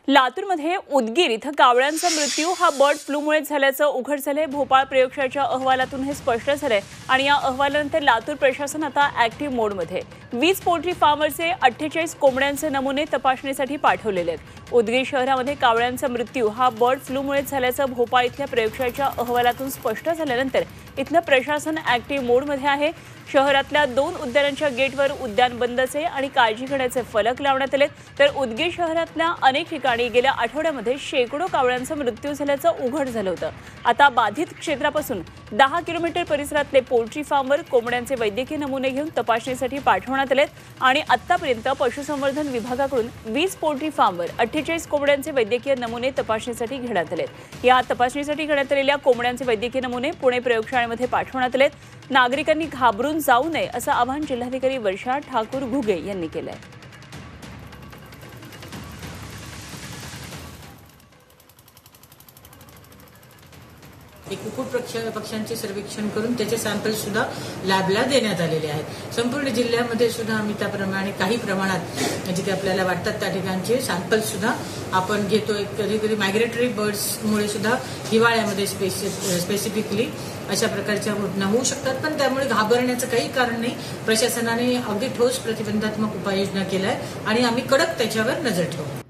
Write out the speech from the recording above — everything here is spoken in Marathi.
लातूरमध्ये उदगीर इथं कावळ्यांचा मृत्यू हा बर्ड फ्लूमुळे झाल्याचं उघड झालंय। भोपाळ प्रयोगशाळेच्या अहवालातून हे स्पष्ट झालंय आणि या अहवालानंतर लातूर प्रशासन आता ऍक्टिव्ह मोडमध्ये। 20 पोल्ट्री फार्मरचे 48 कोंबड्यांचे नमुने तपासणीसाठी पाठवलेले आहेत। उदगीर शहरामध्ये कावळ्यांचा मृत्यू हा बर्ड फ्लूमुळे झाल्याचं भोपाळ इथल्या प्रयोगशाळेच्या अहवालातून स्पष्ट झाल्यानंतर इथलं प्रशासन ऍक्टिव्ह मोडमध्ये आहे। शहरातल्या 2 उद्यानांच्या गेटवर उद्यान बंदचे आणि काळजी घेण्याचे फलक लावण्यात आले, तर उदगीर शहरातल्या अनेक ठिकाणी गेल्या आठवड्यामध्ये शेकडो कावळ्यांचा मृत्यू झाल्याचं उघड झालं होतं। आता बाधित क्षेत्रापासून 10 किलोमीटर परिसरातले पोल्ट्री फार्मवर कोंबड्यांचे वैद्यकीय नमुने घेऊन तपासणीसाठी पाठवण्यात आले आणि आतापर्यंत पशुसंवर्धन विभागाकडून 20 पोल्ट्री फार्मवर 48 कोंबड्यांचे वैद्यकीय नमुने तपासणीसाठी घेण्यात आले। या तपासणीसाठी घेण्यात आलेल्या कोंबड्यांचे वैद्यकीय नमुने पुणे प्रयोगशाळेमध्ये पाठवण्यात आले। नागरिकांनी घाबरून जाऊ नये असं आवाहन जिल्हाधिकारी वर्षा ठाकूर घुगे यांनी केलं आहे। कुक्कुट पक्ष्यांचे सर्वेक्षण करून त्याचे सॅम्पल सुद्धा लॅबला देण्यात आलेले आहेत। संपूर्ण जिल्ह्यामध्ये सुद्धा आम्ही त्याप्रमाणे काही प्रमाणात जिथे आपल्याला वाटतात त्या ठिकाणचे सॅम्पल सुद्धा आपण घेतोय। कधी कधी मायग्रेटरी बर्ड्समुळे सुद्धा हिवाळ्यामध्ये स्पेसिफिकली अशा प्रकारच्या घटना होऊ शकतात, पण त्यामुळे घाबरण्याचं काही कारण नाही। प्रशासनाने अगदी ठोस प्रतिबंधात्मक उपाययोजना केल्या आहे आणि आम्ही कडक त्याच्यावर नजर ठेवू।